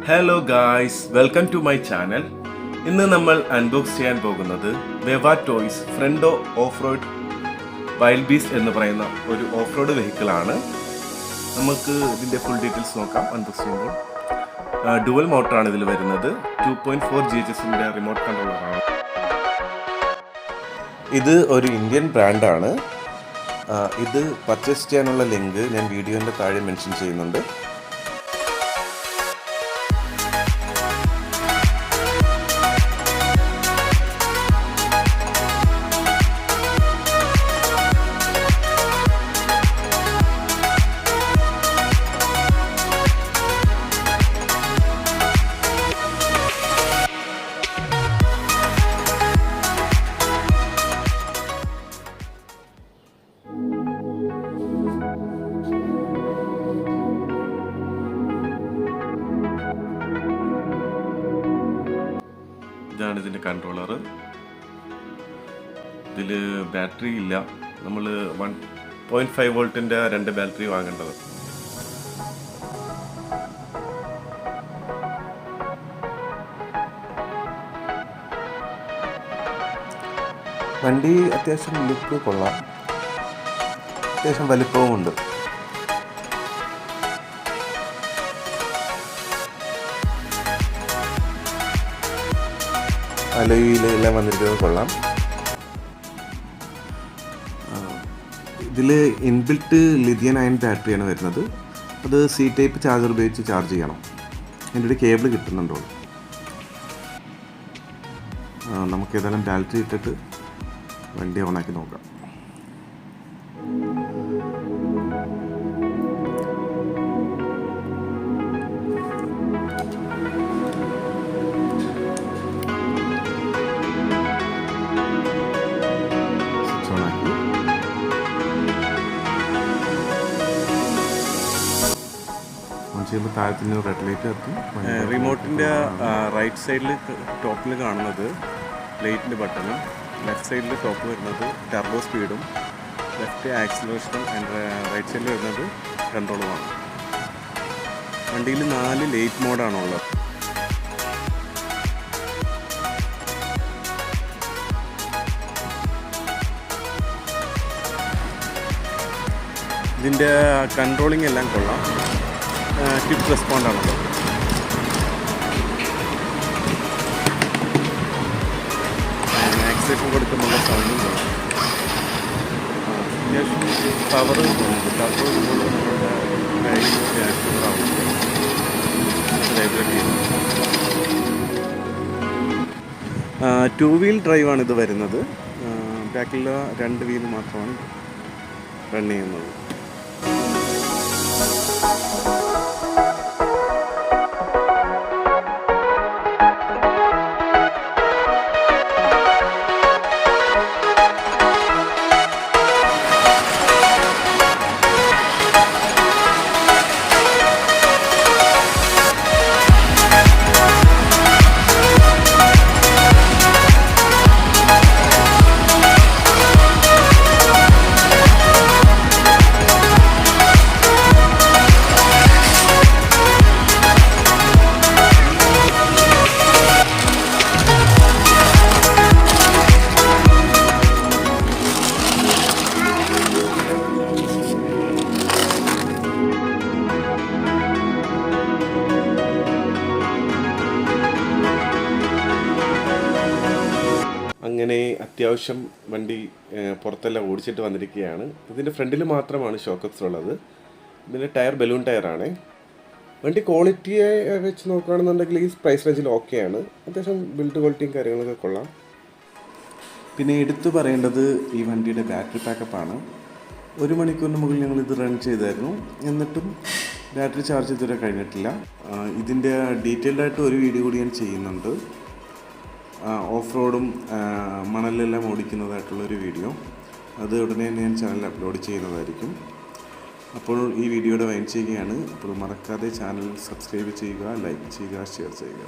Hello guys, welcome to my channel. ഇന്ന് നമ്മൾ unbox ചെയ്യാൻ പോകുന്നത് വെവ ടോയ്സ് ഫ്രണ്ടോ ഓഫ് റോഡ് വൈൽഡ് ബീസ്റ്റ് എന്ന് പറയുന്ന ഒരു ഓഫ് റോഡ് വെഹിക്കിളാണ്. നമുക്ക് ഇതിൻ്റെ ഫുൾ ഡീറ്റെയിൽസ് നോക്കാം. അൺബോക്സ് ചെയ്യുമ്പോൾ ഡുവൽ മോട്ടറാണ് ഇതിൽ വരുന്നത്. 2.4 GHzൻ്റെ റിമോട്ട് കൺട്രോളറാണ്. ഇത് ഒരു ഇന്ത്യൻ ബ്രാൻഡാണ്. ഇത് പർച്ചേസ് ചെയ്യാനുള്ള ലിങ്ക് ഞാൻ വീഡിയോൻ്റെ താഴെ മെൻഷൻ ചെയ്യുന്നുണ്ട്. ഇതാണ് ഇതിൻ്റെ കൺട്രോളർ. ഇതിൽ ബാറ്ററി ഇല്ല. നമ്മൾ 1.5 വോൾട്ടിൻ്റെ 2 ബാറ്ററി വാങ്ങേണ്ടത്. വണ്ടി അത്യാവശ്യം ലുക്ക് കൊള്ളാം, അത്യാവശ്യം വലിപ്പവുമുണ്ട്. അലോയിലെല്ലാം വന്നിരിക്കുന്നത് കൊള്ളാം. ഇതിൽ ഇൻബിൽറ്റ് ലിഥിയം അയൺ ബാറ്ററിയാണ് വരുന്നത്. അത് സി ടൈപ്പ് ചാർജർ ഉപയോഗിച്ച് ചാർജ് ചെയ്യണം. അതിൻ്റെ ഒരു കേബിൾ കിട്ടുന്നുണ്ടോ? നമുക്ക് ഏതായാലും ബാറ്ററി ഇട്ടിട്ട് വണ്ടി ഓണാക്കി നോക്കാം. ചെയ്യുമ്പോൾ താഴത്തിന് റെഡ് ലൈറ്റ് എത്തും. റിമോട്ടിൻ്റെ റൈറ്റ് സൈഡിൽ ടോപ്പിൽ കാണുന്നത് ലൈറ്റിൻ്റെ ബട്ടണും, ലെഫ്റ്റ് സൈഡിൽ ടോപ്പ് വരുന്നത് ടർബോ സ്പീഡും, ലെഫ്റ്റ് ആക്സിലറേഷനും, റൈറ്റ് സൈഡിൽ വരുന്നത് കൺട്രോളുമാണ്. വണ്ടിയിൽ 4 ലൈറ്റ് മോഡാണുള്ളത്. ഇതിൻ്റെ കൺട്രോളിങ് എല്ലാം കൊള്ളാം. ക്വിക്ക് റെസ്പോണ്ടാണുള്ളത്. ആക്സിലേഷൻ കൊടുക്കുമ്പോൾ സൗണ്ടും കൊള്ളാം. അത്യാവശ്യം പവർ തോന്നുന്നുണ്ട്. ടർബോ ആവും. 2 വീൽ ഡ്രൈവാണ് ഇത് വരുന്നത്. ബാക്കിലുള്ള 2 വീൽ മാത്രമാണ് റൺ ചെയ്യുന്നത്. അങ്ങനെ അത്യാവശ്യം വണ്ടി പുറത്തെല്ലാം ഓടിച്ചിട്ട് വന്നിരിക്കുകയാണ്. ഇതിൻ്റെ ഫ്രണ്ടിൽ മാത്രമാണ് ഷോക്കപ്സ് ഉള്ളത്. ഇതിൻ്റെ ടയർ ബലൂൺ ടയറാണ്. വണ്ടി ക്വാളിറ്റിയെ വെച്ച് നോക്കുകയാണെന്നുണ്ടെങ്കിൽ ഈ പ്രൈസ് റേഞ്ചിൽ ഓക്കെയാണ്. അത്യാവശ്യം ബിൽഡ് ക്വാളിറ്റിയും കാര്യങ്ങളൊക്കെ കൊള്ളാം. പിന്നെ എടുത്തു പറയേണ്ടത് ഈ വണ്ടിയുടെ ബാറ്ററി പാക്കപ്പാണ്. 1 മണിക്കൂറിന് മുകളിൽ ഞങ്ങളിത് റൺ ചെയ്തായിരുന്നു. എന്നിട്ടും ബാറ്ററി ചാർജ് ഇതുവരെ കഴിഞ്ഞിട്ടില്ല. ഇതിൻ്റെ ഡീറ്റെയിൽഡായിട്ട് ഒരു വീഡിയോ കൂടി ഞാൻ ചെയ്യുന്നുണ്ട്. ഓഫ് റോഡും മണലിലെല്ലാം ഓടിക്കുന്നതായിട്ടുള്ളൊരു വീഡിയോ. അത് ഉടനെ തന്നെ ഞാൻ ചാനലിൽ അപ്ലോഡ് ചെയ്യുന്നതായിരിക്കും. അപ്പോൾ ഈ വീഡിയോയുടെ വൈൻഡ് ചെയ്യുകയാണ്. അപ്പോൾ മറക്കാതെ ചാനൽ സബ്സ്ക്രൈബ് ചെയ്യുക, ലൈക്ക് ചെയ്യുക, ഷെയർ ചെയ്യുക.